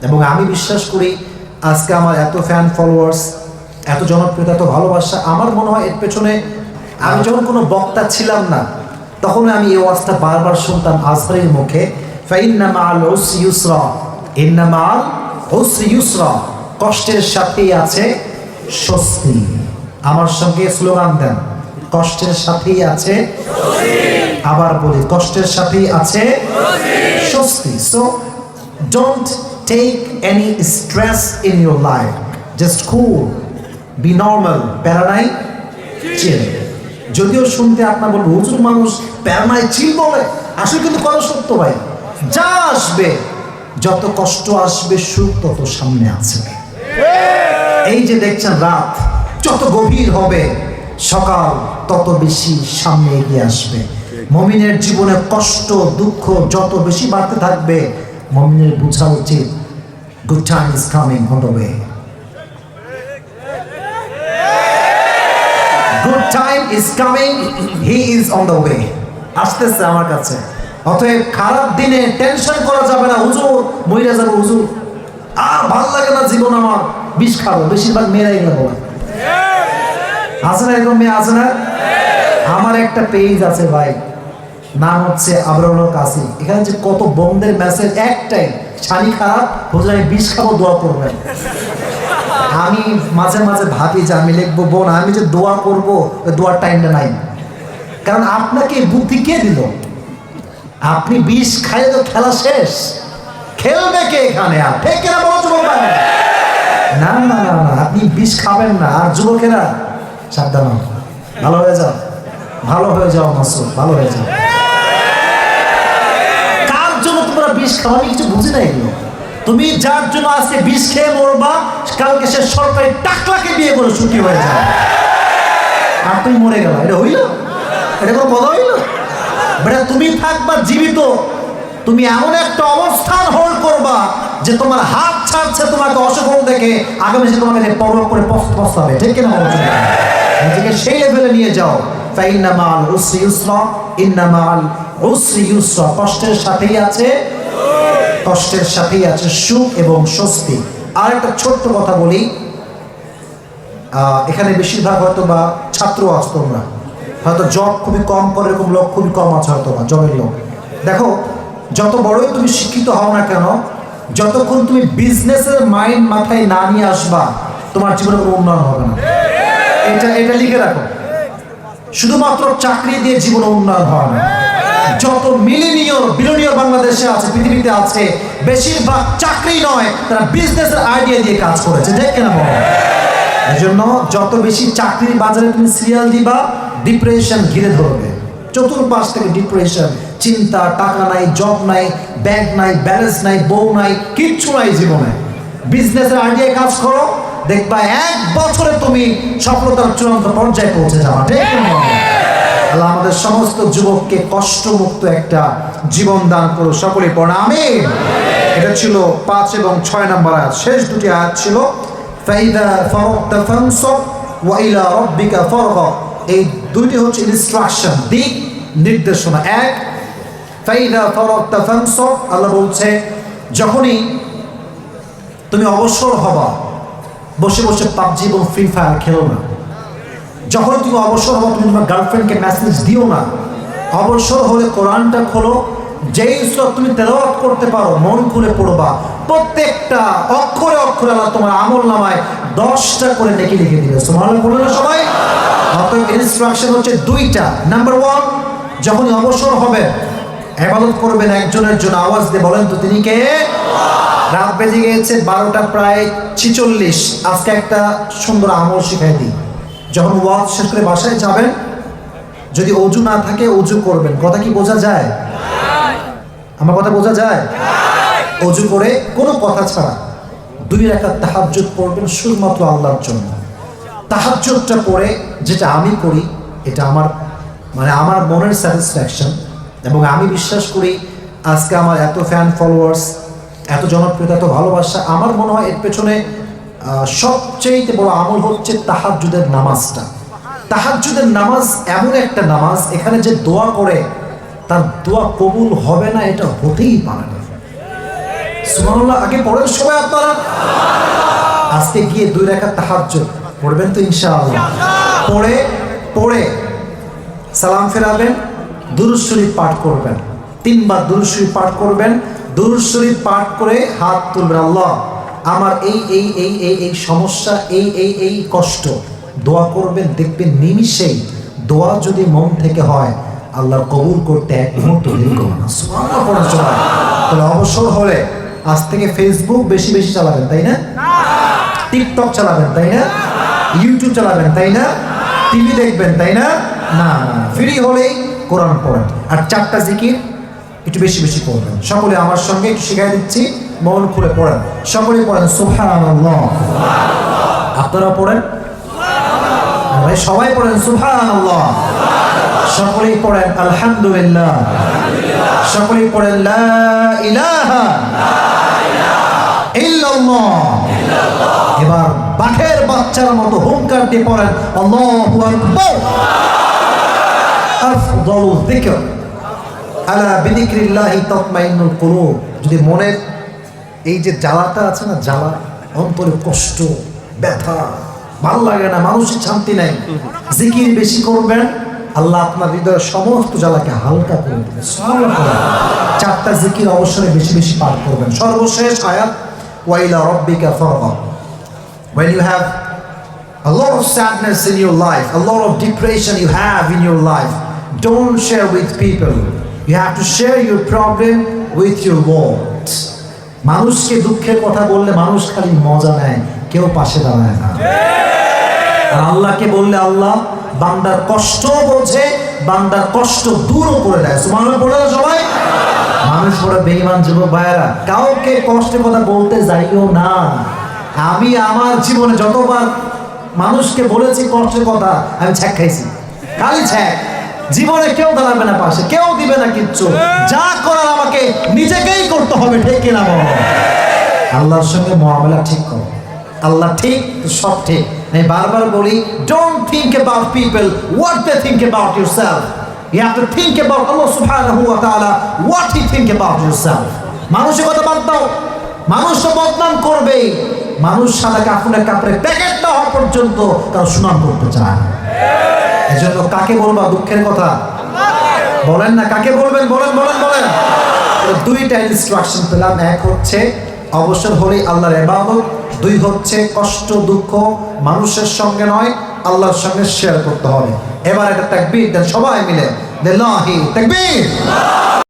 এবং আমি বিশ্বাস করি আজকে আমার এত ফ্যান ফলোয়ার্স, এত জনপ্রিয়তা, এত ভালোবাসা, আমার মনে হয় এর পেছনে আমি যখন কোনো বক্তা ছিলাম না তখন আমি এই ওয়াজটা বারবার শুনতাম আজহারের মুখে, ফাইন্না মাআল উসরি ইউসরা, ইন্না মাআল উসরি ইউসরা, কষ্টের সাথেই আছে স্বস্তি। আমার সঙ্গে স্লোগান দেন, কষ্টের সাথেই আছে স্বস্তি। আবার বলি, কষ্টের সাথেই আছে স্বস্তি। So don't take any stress in your life, just cool, be normal, প্যারানাই চিল। যদিও শুনতে আপনার বলবো হুজুর মানুষ প্যারানাই চিল বলে, আসলে কিন্তু কথা সত্য ভাই। যা আসবে, যত কষ্ট আসবে সুখ তত সামনে আছে। এই যে দেখছেন রাত যত গভীর হবে, সকাল তত বেশি সামনে এগিয়ে আসবে। মুমিনের জীবনে কষ্ট দুঃখ যত বেশি বাড়তে থাকবে, মুমিনের বোঝা উচিত good time is coming on the way. Good time is coming, he is on the way. আসতেছে আমার কাছে। অতএব খারাপ দিনে টেনশন করা যাবে না, হুজুর মইরা যাবো, হুজুর আর ভাল লাগে না জীবন আমার, বিষ খাবো। বেশিরভাগ মেয়েরাই এগুলো বলে। আছে না এরকম মেয়ে? আছে না? আমার একটা পেজ আছে ভাই, নাম হচ্ছে আবরারুল কাসিম। এখানে যে কত বন্ধের মেসেজ, একটাই, শানি খারাপ, হুজুর আমি বিষ খাবো, দোয়া করবেন। আমি মাঝে মাঝে ভাবি যে আমি লিখবো, বোন আমি যে দোয়া করবো, ওই দোয়ার টাইমটা নাই। কারণ আপনাকে বুদ্ধি কে দিল? আপনি বিষ খাইলে তো খেলা শেষ, খেলবে কে এখানে? আর ঠিক কিনা বলো যুবক ভাই? না না না না, আপনি বিষ খাবেন না। আর যুবকেরা সাবধান, ভালো হয়ে যাও, ভালো হয়ে যাও মাসুদ, ভালো হয়ে যাও। কার জন্য তোমরা বিষ খাওয়া? আমি কিছু বুঝি না এগুলো। তুমি যার জন্য আজকে বিষ খেয়ে মরবা, কালকে সে সরকারি টাকলাকে বিয়ে করে সুখী হয়ে যাবে, আর তুমি মরে গেল। এটা হইল? এটা কোনো কথা হইল? বেটা তুমি থাকবা জীবিত, তুমি এমন একটা অবস্থান হোল্ড করবা যে তোমার হাত ছাড়ছে তোমাকে অসফল দেখে, আগামী সে তোমাকে পরোয়া করে পস্তাবে। ঠিক কিনা? নিজেকে সেই লেভেলে নিয়ে যাও। ফাইন্না মাআল উসরি ইউসরা, ইন্না মাআল উসরি ইউসরা, কষ্টের সাথেই আছে, কষ্টের সাথেই আছে সুখ এবং স্বস্তি। আর একটা ছোট্ট কথা বলি, এখানে বেশিরভাগ হয়তো বা ছাত্র আছো তোমরা, হয়তো জব খুবই কম করে, এরকম লোক খুবই কম আছে হয়তো বা জবের লোক। দেখো, যত বড়ই তুমি শিক্ষিত হও না কেন, যতক্ষণ তুমি বিজনেসের মাইন্ড মাথায় না নিয়ে আসবা, তোমার জীবনে কোনো উন্নয়ন হবে না। এটা লিখে রাখো। শুধুমাত্র চাকরি দিয়ে জীবনে উন্নয়ন হয় না। যত বিলিয়নিয়র বাংলাদেশে আছে, পৃথিবীতে আছে, বেশিরভাগ চাকরি নয়, তারা বিজনেসের আইডিয়া দিয়ে কাজ করেছে। দেখ কেন বলো? এই জন্য যত বেশি চাকরির বাজারে তুমি সিরিয়াল দিবা, ডিপ্রেশন ঘিরে ধরবে। চতুর্পাশ থেকে ডিপ্রেশন, চিন্তা, টাকা নাই, জব নাই, ব্যাংক নাই, ব্যালেন্স নাই, বউ নাই, কিচ্ছু নাই জীবনে। বিজনেসের আইডিয়ায় কাজ করো, দেখবা 1 বছরে তুমি সফলতার চূড়ান্ত পর্যায়ে পৌঁছে যাবা। ঠিক না? আল্লাহ আমাদের সমস্ত যুবককে কষ্টমুক্ত একটা জীবন দান করো, সকলে পড়া আমিন। এটা ছিল 5 এবং 6 নম্বর আয়াত। শেষ দুটি আয়াত ছিল ফাইদা ফারাগতা ফানসাব ওয়া ইলা রাব্বিকা ফারগাব। এই দুইটি হচ্ছে ইনস্ট্রাকশন, দিক নির্দেশনা। 1, ফাইদা ফারাগতা ফানসাব, আল্লাহ বলছে যখনই তুমি অবসর হবা, বসে বসে পাবজি এবং ফ্রি ফায়ার খেলো না। যখন তুমি অবসর হবো, তুমি তোমার গার্লফ্রেন্ডকে মেসেজ দিও না। অবসর হলে কোরআনটা খোলো, যেই সব তুমি তেলাওয়াত করতে পারো মন খুলে পড়বা। প্রত্যেকটা অক্ষরে অক্ষরে আল্লাহ তোমার আমল নামায় 10টা করে নেকি লিখে দিবে। সুবহানাল্লাহ বলুন না সবাই। অতএব ইনস্ট্রাকশন হচ্ছে 2টা। নাম্বার 1, যখন অবসর হবে ইবাদত করবেন একজনের জন্য, আওয়াজ দিয়ে বলেন তো তিনি কে? রাত বেজে গিয়েছে 12টা প্রায় 46। আজকে একটা সুন্দর আমল শিখাই দিই। যখন ওয়াজ শেষ করে বাসায় যাবেন, যদি অজু না থাকে অজু করবেন। কথা কি বোঝা যায়? আমার কথা বোঝা যায়? অজু করে কোনো কথা ছাড়া 2 রাকাত তাহাজ্জুদ পড়বেন শুধুমাত্র আল্লাহর জন্য। তাহাজ্জুদটা পড়ে যেটা আমি করি, এটা আমার মনের স্যাটিসফ্যাকশন। এবং আমি বিশ্বাস করি আজকে আমার এত ফ্যান ফলোয়ার্স, এত জনপ্রিয়তা, এত ভালোবাসা, আমার মনে হয় এর পেছনে সবচেয়ে বড় আমল হচ্ছে তাহাজ্জুদের নামাজটা। তাহাজ্জুদের নামাজ এমন একটা নামাজ, এখানে যে দোয়া করে তার দোয়া কবুল হবে না এটা হতেই পারে না। সুবহানাল্লাহ আগে পড়েন সবাই আপনারা। আজকে গিয়ে 2 রাকাত তাহাজ্জুদ পড়বেন তো ইনশাআল্লাহ। পড়ে সালাম ফেরাবেন, দুরূদ শরীফ পাঠ করবেন, 3 বার দুরূদ শরীফ পাঠ করবেন। দুরূদ শরীফ পাঠ করে হাত তুলবেন, আল্লাহ আমার এই সমস্যা, এই কষ্ট, দোয়া করবেন। দেখবেন নিমিষেই দোয়া যদি মন থেকে হয় আল্লাহ কবুল করতে 1 মুহূর্ত দেরি করবে না। সুবহানাল্লাহ পড়ার সময় তাহলে অবসর হলে আজ থেকে ফেসবুক বেশি বেশি চালাবেন, তাই না? টিকটক চালাবেন, তাই না? ইউটিউব চালাবেন, তাই না? টিভি দেখবেন, তাই না? না, ফ্রি হলেই কোরআন পড়েন। আর 4টা জিকির একটু বেশি বেশি পড়বেন। সকলে আমার সঙ্গে একটু শিখাই দিচ্ছি, মন খুলে পড়েন। সকলে পড়েন সুবহানাল্লাহ। আপনারা পড়েন, ভাই সবাই পড়েন সুবহানাল্লাহ। সকলেই পড়েন আলহামদুলিল্লাহ। সকলেই পড়েন লা ইলাহা ইল্লাল্লাহ। এবার বাঘের বাচ্চার মতো হুঙ্কার দিয়ে পড়েন আল্লাহু আকবার। আফদালু যিকর আলা বিযিকরিল্লাহি তাতমাইন্নুল কুলুব। যদি মনের এই যে জ্বালাটা আছে না, জ্বালা, অন্তরে কষ্ট, ব্যথা, ভালো লাগে না, মানসিক শান্তি নাই, জিকির বেশি করবেন, আল্লাহ আপনার হৃদয়ের সমস্ত জ্বালাকে হালকা করে দেবে। 4টা জিকির অবশ্যই বেশি বেশি পাঠ করবেন। সর্বশেষ আয়াত ওয়া ইলা রাব্বিকা ফারগাব। When you have a lot of sadness in your life, a lot of depression you have in your life, don't share with people. You have to share your problem with your Lord. মানুষকে দুঃখের কথা বললে মানুষ খালি মজা নেয়, কেউ পাশে দাঁড়ায় না। আর আল্লাহকে বললে আল্লাহ বান্দার কষ্ট বোঝে, বান্দার কষ্ট দূরও করে দেয়। সুবহানাল্লাহ বলে না সবাই? মানুষ বড় বেঈমান যুবক ভাইয়েরা, কাউকে কষ্টের কথা বলতে যাইও না। আমি আমার জীবনে যতবার মানুষকে বলেছি কষ্টের কথা, আমি ছ্যাক খাইছি, খালি ছ্যাক। জীবনে কেউ দাঁড়াবে না পাশে, কেউ দিবে না কিচ্ছু। যা করার আমাকে নিজেকেই করতে হবে, ঠিক কিনা বলো? আল্লাহর সঙ্গে মুআমালা ঠিক করো। আল্লাহ ঠিক তো সব ঠিক। আমি বারবার বলি, don't think about people what they think about yourself. You have to think about Allah সুবহানাহু ওয়া তাআলা what he think about yourself. মানুষের কথা বাদ দাও, মানুষ তো বদনাম করবেই। মানুষ সাদা কাপড়ে প্যাকেট না হওয়া পর্যন্ত তার সুনাম করতে চায়। এজন্য কাকে বলবা দুঃখের কথা? বলেন না, কাকে বলবেন? বলেন। 2টা ইনস্ট্রাকশন পেলাম। 1 হচ্ছে অবসর হলেই আল্লাহর ইবাদত, 2 হচ্ছে কষ্ট দুঃখ মানুষের সঙ্গে নয়, আল্লাহর সঙ্গে শেয়ার করতে হবে। এবার একটা তাকবীর দেন সবাই মিলে, লিল্লাহি তাকবীর।